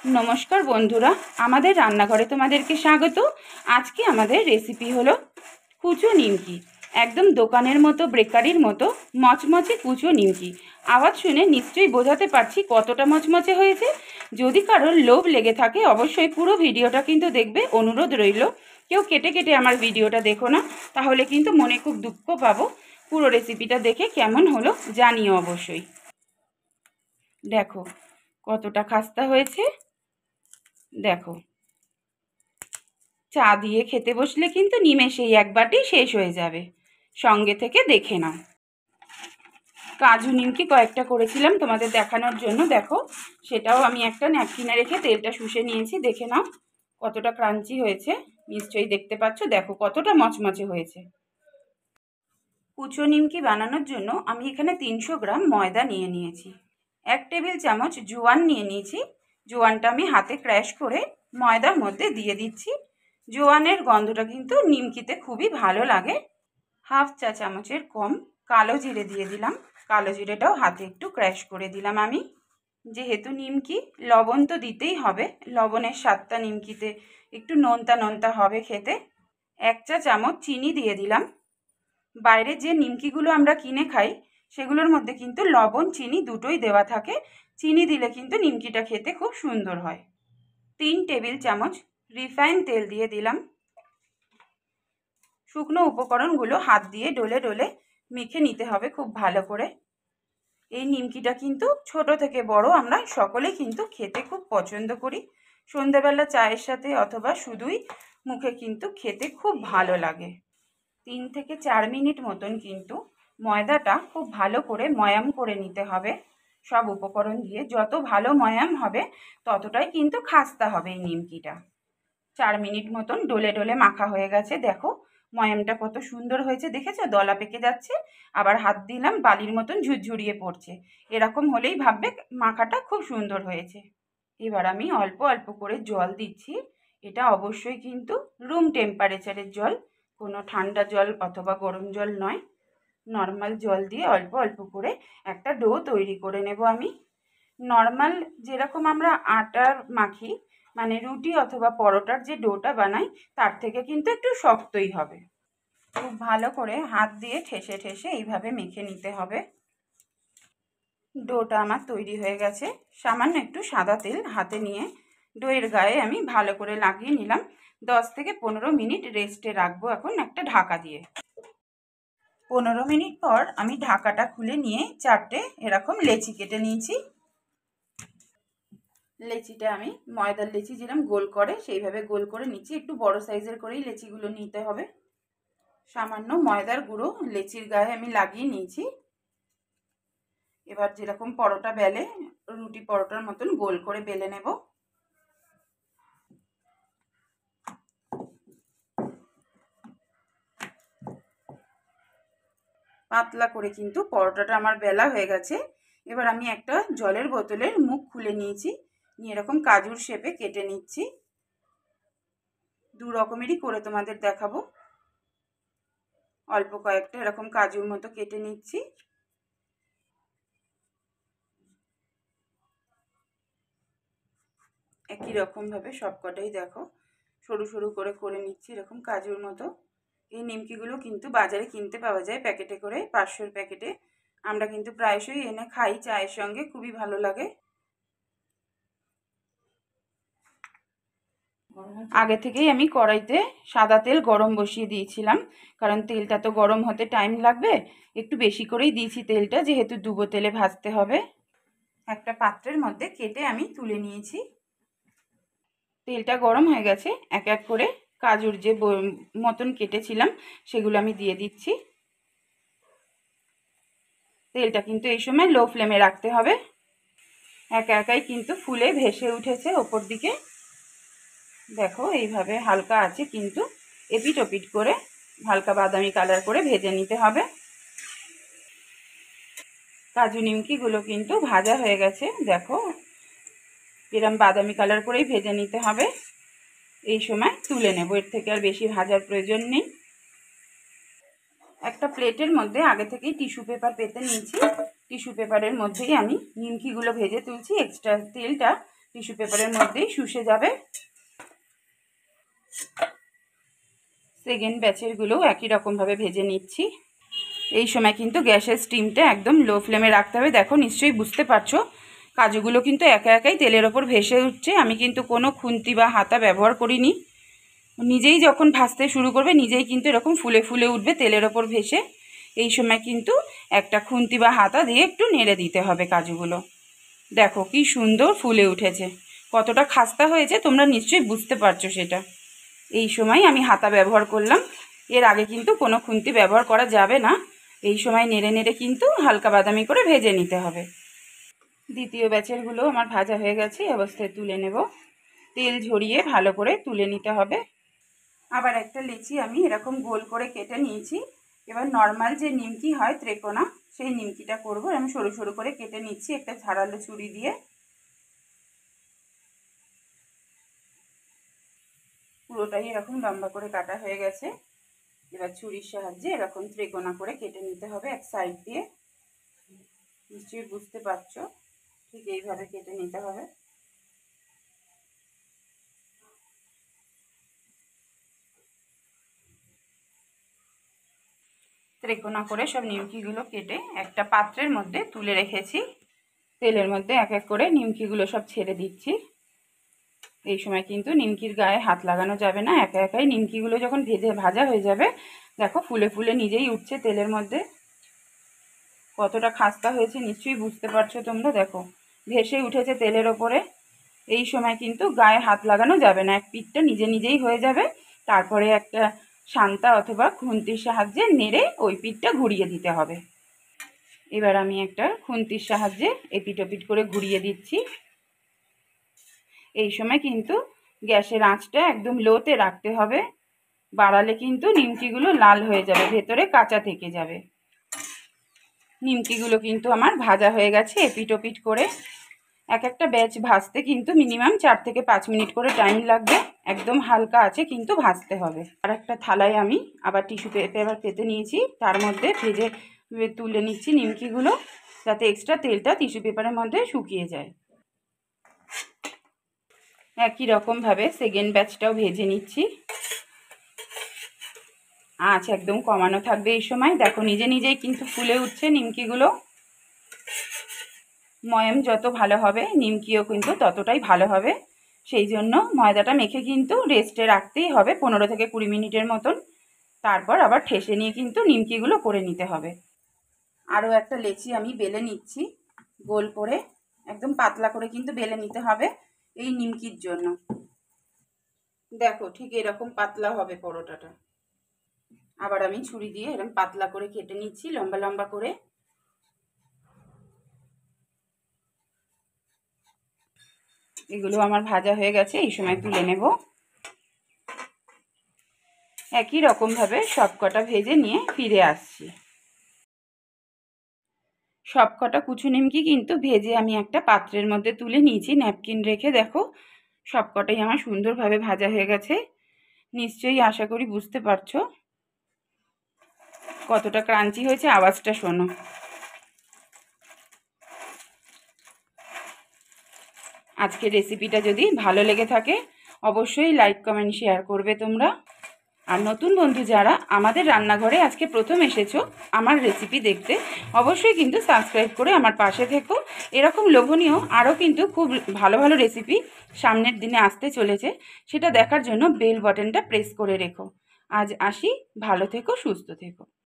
नमस्कार बंधुरा आमादेर रान्नाघरे तोमादेरके स्वागत। आज के आमादेर रेसिपि हलो कुचो निमकी। एकदम दोकानेर मतो बेकारिर मतो मचमचे कुचो निमकी। आवाज शुने निश्चयई बोझाते पारछि कतटा मचमचे हयेछे। यदि कारोर लोभ लेगे थाके अवश्यई पुरो भिडियोटा किन्तु देखबे। अनुरोध रइलो केउ केटे केटे आमार भिडियोटा देखो ना, ताहले किन्तु मने खूब दुःख पाबो। पुरो रेसिपिटा देखे केमन हलो जानियो अवश्यई। देखो कतटा खास्ता हयेछे। देखो चा दिए खेते बसले किन्तु निमेषेई एक बाटी शेष हये जाबे। संगे थेके देखे नाओ। काजू निमकी कयेकटा करेछिलाम तोमादेर देखानोर जोन्नो। देखो सेटाओ आमी एकटा नैपकिने रेखे तेलटा शुषे नियेछि। देखे नाओ कतटा क्रांची हयेछे। निश्चयई देखते पाচ্ছো। देखो कतटा मचमचे हयेछे। कुचो निमकी बानानोर जोन्नो आमी एखाने 300 ग्राम मयदा निये नियेछि। 1 टेबिल चामच जोयान निये नियेछि। जोयानटा आमी हाथे क्रैश करे मयदार मध्य दिए दिচ্ছি। जोयानेर गन्धटा किन्तु निमकिते खूबই भालो लागे। हाफ चा चामचेर कम कालो जिरे दिए दिलाम। कालो जिरेटाও हाथे एकटू क्रैश करे दिलाम आमी। जेहेतु निमकी लवण तो दितेই হবে, लवणेर स्वादटा निमकिते एकटू নোনতা নোনতা হবে খেতে। 1 चा चामच চিনি দিয়ে দিলাম। বাইরে যে নিমকিগুলো আমরা কিনে খাই সেগুলোর মধ্যে কিন্তু লবণ চিনি দুটোই দেওয়া থাকে। চিনি দিলে কিন্তু নিমকিটা খেতে খুব সুন্দর হয়। 3 টেবিল চামচ রিফাইন তেল দিয়ে দিলাম। শুকনো উপকরণগুলো হাত দিয়ে ডলে ডলে মেখে নিতে হবে খুব ভালো করে। এই নিমকিটা কিন্তু ছোট থেকে বড় আমরা সকলেই কিন্তু খেতে খুব পছন্দ করি। সন্ধ্যাবেলা চায়ের সাথে অথবা শুধুই মুখে কিন্তু খেতে খুব ভালো লাগে। 3 থেকে 4 মিনিট মতন কিন্তু ময়দাটা খুব ভালো করে ময়াম করে নিতে হবে। সব উপকরণ দিয়ে যত ভালো ময়াম হবে ততটাই কিন্তু খাস্তা হবে এই নিমকিটা। 4 মিনিট মতন ডলে ডলে মাখা হয়ে গেছে। দেখো ময়ামটা কত সুন্দর হয়েছে, দেখেছো? দলা পেকে যাচ্ছে, আবার হাত দিলাম বালির মতন ঝুরঝুরিয়ে পড়ছে। এরকম হলেই ভাববে মাখাটা খুব সুন্দর হয়েছে। এবার আমি অল্প অল্প করে জল দিচ্ছি। এটা অবশ্যই কিন্তু রুম টেম্পারেচারের জল, কোনো ঠান্ডা জল অথবা গরম জল নয়। নর্মাল জল দিয়ে অল্প অল্প করে একটা ডো তৈরি করে নেব আমি। নর্মাল যেরকম আমরা আটার মাখি মানে রুটি অথবা পরোটার যে ডোটা বানাই তার থেকে কিন্তু একটু শক্তই হবে। খুব ভালো করে হাত দিয়ে ঠেসে ঠেসে এইভাবে মেখে নিতে হবে। ডোটা আমার তৈরি হয়ে গেছে। সামান্য একটু সাদা তেল হাতে নিয়ে ডোয়ের গায়ে আমি ভালো করে লাগিয়ে নিলাম। 10 থেকে 15 মিনিট রেস্টে রাখবো এখন একটা ঢাকা দিয়ে। 15 মিনিট পর আমি ঢাকাটা খুলে নিয়ে 4টে এরকম লেচি কেটে নিয়েছি। লেচিটা আমি ময়দার লেচি যেরকম গোল করে সেইভাবে গোল করে নিচ্ছি। একটু বড় সাইজের করেই লেচিগুলো নিতে হবে। সামান্য ময়দার গুঁড়ো লেচির গায়ে আমি লাগিয়ে নিয়েছি। এবার যেরকম পরোটা বেলে রুটি পরোটার মতন গোল করে বেলে নেব। পাতলা করে কিন্তু পরোটাটা আমার বেলা হয়ে গেছে। এবার আমি একটা জলের বোতলের মুখ খুলে নিয়েছি, নিয়ে এরকম কাজুর শেপে কেটে নিচ্ছি। দু রকমেরই করে তোমাদের দেখাবো। অল্প কয়েকটা এরকম কাজুর মতো কেটে নিচ্ছি। একই রকম ভাবে সবকটাই দেখো সরু সরু করে করে নিচ্ছি এরকম কাজুর মতো। এই নিমকিগুলো কিন্তু বাজারে কিনতে পাওয়া যায় প্যাকেটে করে, 500-র প্যাকেটে। আমরা কিন্তু প্রায়শই এনে খাই চায়ের সঙ্গে, খুবই ভালো লাগে। আগে থেকেই আমি কড়াইতে সাদা তেল গরম বসিয়ে দিয়েছিলাম, কারণ তেলটা তো গরম হতে টাইম লাগবে। একটু বেশি করেই দিয়েছি তেলটা, যেহেতু ডুবো তেলে ভাজতে হবে। একটা পাত্রের মধ্যে কেটে আমি তুলে নিয়েছি। তেলটা গরম হয়ে গেছে। এক এক করে কাজুর যে মতন কেটেছিলাম সেগুলো আমি দিয়ে দিচ্ছি। তেলটা কিন্তু এই সময় লো ফ্লেমে রাখতে হবে। একা একাই কিন্তু ফুলে ভেসে উঠেছে ওপর দিকে। দেখো এইভাবে হালকা আছে কিন্তু এপিট ওপিট করে হালকা বাদামি কালার করে ভেজে নিতে হবে। কাজু নিমকিগুলো কিন্তু ভাজা হয়ে গেছে। দেখো এরকম বাদামি কালার করেই ভেজে নিতে হবে। এই সময় তুলে নেব, এর থেকে আর বেশি ভাজার প্রয়োজন নেই। একটা প্লেটের মধ্যে আগে থেকেই টিস্যু পেপার পেতে নিয়েছি। টিস্যু পেপারের মধ্যেই আমি নিমকিগুলো ভেজে তুলছি। এক্সট্রা তেলটা টিস্যু পেপারের মধ্যেই শুষে যাবে। সেকেন্ড ব্যাচেরগুলোও একই রকমভাবে ভেজে নিচ্ছি। এই সময় কিন্তু গ্যাসের স্টিমটা একদম লো ফ্লেমে রাখতে হবে। দেখো নিশ্চয়ই বুঝতে পারছো কাজুগুলো কিন্তু একা একাই তেলের ওপর ভেসে উঠছে। আমি কিন্তু কোনো খুন্তি বা হাতা ব্যবহার করিনি। নিজেই যখন ভাজতে শুরু করবে নিজেই কিন্তু এরকম ফুলে ফুলে উঠবে তেলের ওপর ভেসে। এই সময় কিন্তু একটা খুন্তি বা হাতা দিয়ে একটু নেড়ে দিতে হবে কাজুগুলো। দেখো কি সুন্দর ফুলে উঠেছে, কতটা খাস্তা হয়েছে তোমরা নিশ্চয়ই বুঝতে পারছো সেটা। এই সময় আমি হাতা ব্যবহার করলাম, এর আগে কিন্তু কোনো খুন্তি ব্যবহার করা যাবে না। এই সময় নেড়ে নেড়ে কিন্তু হালকা বাদামি করে ভেজে নিতে হবে। দ্বিতীয় ব্যাচেরগুলো আমার ভাজা হয়ে গেছে, অবস্থায় তুলে নেব। তেল ঝরিয়ে ভালো করে তুলে নিতে হবে। আবার একটা লেচি আমি এরকম গোল করে কেটে নিয়েছি। এবার নর্মাল যে নিমকি হয় ত্রিকোণা, সেই নিমকিটা করব। আমি সরু সরু করে কেটে নিচ্ছি একটা ধারালো ছুরি দিয়ে। পুরোটাই এরকম লম্বা করে কাটা হয়ে গেছে। এবার ছুরির সাহায্যে এরকম ত্রিকোণা করে কেটে নিতে হবে এক সাইড দিয়ে। নিশ্চয়ই বুঝতে পারছো, ঠিক এইভাবে কেটে নিতে হবে। ত্রিকোণা করে সব নিমকিগুলো কেটে একটা পাত্রের মধ্যে তুলে রেখেছি। তেলের মধ্যে এক এক করে নিমকিগুলো সব ছেড়ে দিচ্ছি। এই সময় কিন্তু নিমকির গায়ে হাত লাগানো যাবে না। একা একাই নিমকিগুলো যখন ভাজা হয়ে যাবে, দেখো ফুলে ফুলে নিজেই উঠছে তেলের মধ্যে। কতটা খাস্তা হয়েছে নিশ্চয়ই বুঝতে পারছো তোমরা। দেখো ভেসে উঠেছে তেলের ওপরে। এই সময় কিন্তু গায়ে হাত লাগানো যাবে না, এক পিঠটা নিজে নিজেই হয়ে যাবে। তারপরে একটা শান্তা অথবা খুন্তির সাহায্যে নেড়ে ওই পিঠটা ঘুরিয়ে দিতে হবে। এবার আমি একটা খুন্তির সাহায্যে এপিট ওপিট করে ঘুরিয়ে দিচ্ছি। এই সময় কিন্তু গ্যাসের আঁচটা একদম লোতে রাখতে হবে, বাড়ালে কিন্তু নিমকিগুলো লাল হয়ে যাবে, ভেতরে কাঁচা থেকে যাবে। নিমকিগুলো কিন্তু আমার ভাজা হয়ে গেছে এপিট ওপিট করে। এক একটা ব্যাচ ভাজতে কিন্তু মিনিমাম 4 থেকে 5 মিনিট করে টাইম লাগবে। একদম হালকা আছে কিন্তু ভাজতে হবে। আর একটা থালায় আমি আবার টিস্যু পেপার পেতে নিয়েছি, তার মধ্যে ভেজে তুলে নিচ্ছি নিমকিগুলো, যাতে এক্সট্রা তেলটা টিস্যু পেপারের মধ্যে শুকিয়ে যায়। একই রকমভাবে সেকেন্ড ব্যাচটাও ভেজে নিচ্ছি। আঁচ একদম কমানো থাকবে এই সময়। দেখো নিজে নিজেই কিন্তু ফুলে উঠছে নিমকিগুলো। ময়াম যত ভালো হবে নিমকিও কিন্তু ততটাই ভালো হবে। সেই জন্য ময়দাটা মেখে কিন্তু রেস্টে রাখতেই হবে 15 থেকে 20 মিনিটের মতন। তারপর আবার ঠেসে নিয়ে কিন্তু নিমকিগুলো করে নিতে হবে। আরও একটা লেচি আমি বেলে নিচ্ছি গোল করে, একদম পাতলা করে কিন্তু বেলে নিতে হবে এই নিমকির জন্য। দেখো ঠিক এরকম পাতলা হবে পরোটাটা। আবার আমি ছুরি দিয়ে এরকম পাতলা করে কেটে নিচ্ছি লম্বা লম্বা করে। এগুলো আমার ভাজা হয়ে গেছে, এই সময় তুলে নেব। একই রকমভাবে সবকটা ভেজে নিয়ে ফিরে আসছি। সবকটা কুচু নিমকি কিন্তু ভেজে আমি একটা পাত্রের মধ্যে তুলে নিয়েছি ন্যাপকিন রেখে। দেখো সবকটাই আমার সুন্দরভাবে ভাজা হয়ে গেছে। নিশ্চয়ই আশা করি বুঝতে পারছো কতটা ক্রাঞ্চি হয়েছে, আওয়াজটা শোনো। আজকের রেসিপিটা যদি ভালো লেগে থাকে অবশ্যই লাইক কমেন্ট শেয়ার করবে তোমরা। আর নতুন বন্ধু যারা আমাদের রান্নাঘরে আজকে প্রথম এসেছো আমার রেসিপি দেখতে, অবশ্যই কিন্তু সাবস্ক্রাইব করে আমার পাশে থেকো। এরকম লোভনীয় আরও কিন্তু খুব ভালো ভালো রেসিপি সামনের দিনে আসতে চলেছে, সেটা দেখার জন্য বেল বাটনটা প্রেস করে রেখো। আজ আসি, ভালো থেকো, সুস্থ থেকো।